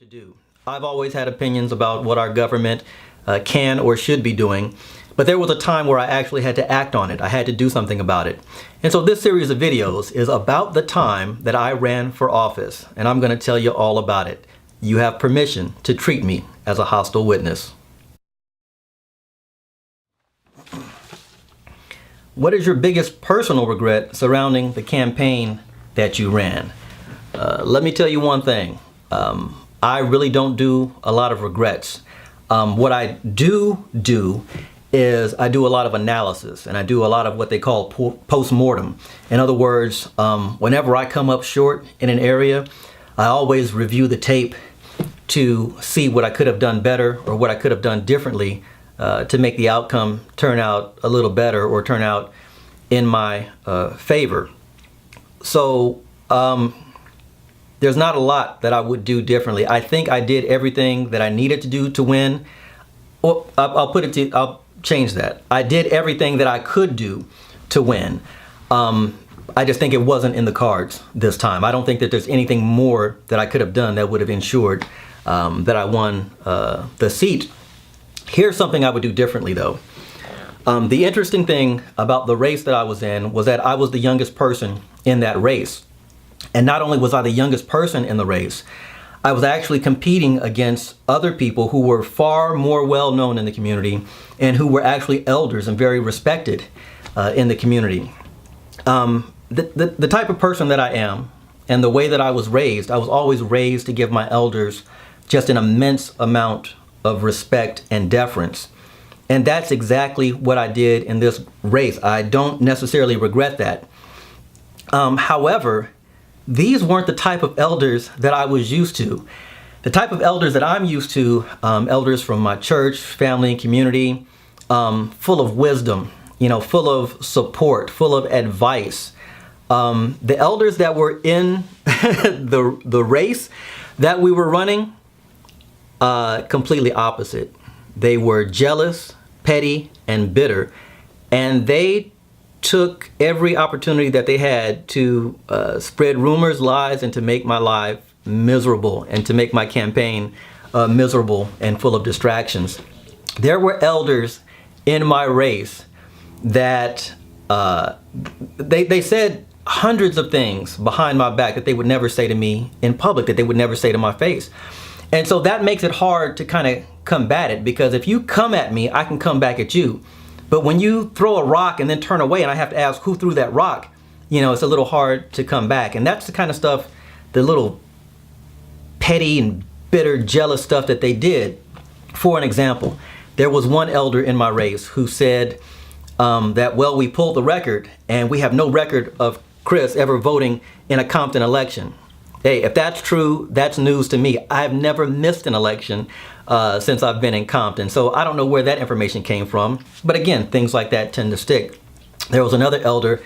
to do. I've always had opinions about what our government can or should be doing, but there was a time where I actually had to act on it. I had to do something about it. And so this series of videos is about the time that I ran for office, and I'm going to tell you all about it. You have permission to treat me as a hostile witness. What is your biggest personal regret surrounding the campaign that you ran? Let me tell you one thing. I really don't do a lot of regrets. What I do is I do a lot of analysis, and I do a lot of what they call post-mortem. In other words, whenever I come up short in an area, I always review the tape to see what I could have done better or what I could have done differently to make the outcome turn out a little better or turn out in my favor. So there's not a lot that I would do differently. I think I did everything that I needed to do to win. Well, I'll change that. I did everything that I could do to win. I just think it wasn't in the cards this time. I don't think that there's anything more that I could have done that would have ensured that I won the seat. Here's something I would do differently, though. The interesting thing about the race that I was in was that I was the youngest person in that race. And not only was I the youngest person in the race, I was actually competing against other people who were far more well known in the community and who were actually elders and very respected in the community. The type of person that I am and the way that I was always raised to give my elders just an immense amount of respect and deference. And that's exactly what I did in this race. I don't necessarily regret that. However, these weren't the type of elders that I was used to. The type of elders that I'm used to, elders from my church, family, and community, full of wisdom, full of support, full of advice. The elders that were in the race that we were running, completely opposite. They were jealous, petty, and bitter, and they took every opportunity that they had to spread rumors, lies, and to make my life miserable and to make my campaign miserable and full of distractions. There were elders in my race that they said hundreds of things behind my back that they would never say to me in public, that they would never say to my face. And so that makes it hard to kind of combat it, because if you come at me, I can come back at you. But when you throw a rock and then turn away and I have to ask who threw that rock, it's a little hard to come back. And that's the kind of stuff, the little petty and bitter, jealous stuff that they did. For an example, there was one elder in my race who said that, well, we pulled the record and we have no record of Chris ever voting in a Compton election. Hey, if that's true, that's news to me. I've never missed an election since I've been in Compton. So I don't know where that information came from. But again, things like that tend to stick. There was another elder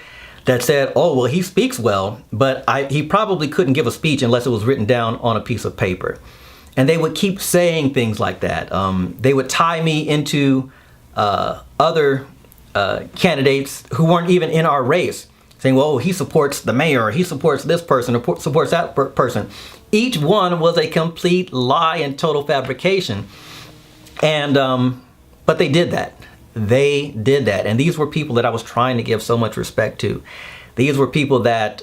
that said, oh, well, he speaks well, but he probably couldn't give a speech unless it was written down on a piece of paper. And they would keep saying things like that. They would tie me into other candidates who weren't even in our race, saying, well, he supports the mayor, or he supports this person, or supports that person. Each one was a complete lie and total fabrication. And, but they did that. They did that. And these were people that I was trying to give so much respect to. These were people that,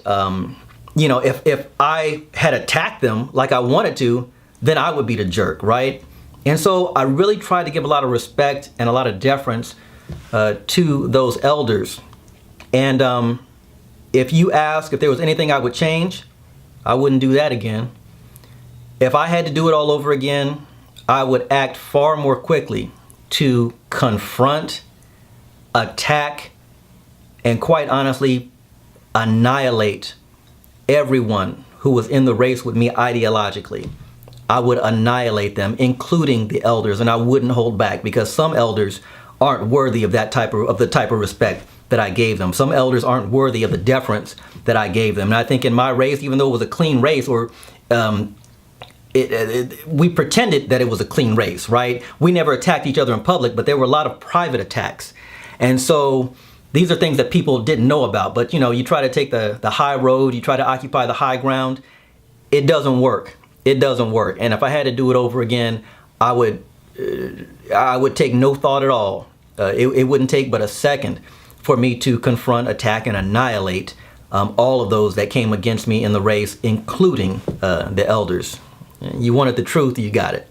if I had attacked them like I wanted to, then I would be the jerk, right? And so I really tried to give a lot of respect and a lot of deference to those elders. And if you ask if there was anything I would change, I wouldn't do that again. If I had to do it all over again, I would act far more quickly to confront, attack, and quite honestly, annihilate everyone who was in the race with me ideologically. I would annihilate them, including the elders, and I wouldn't hold back, because some elders aren't worthy of the type of respect that I gave them. Some elders aren't worthy of the deference that I gave them. And I think in my race, even though it was a clean race, or we pretended that it was a clean race, right? We never attacked each other in public, but there were a lot of private attacks. And so these are things that people didn't know about. But you try to take the high road, you try to occupy the high ground, it doesn't work. it doesn't work. And if I had to do it over again, I would take no thought at all. It wouldn't take but a second for me to confront, attack, and annihilate all of those that came against me in the race, including the elders. You wanted the truth, you got it.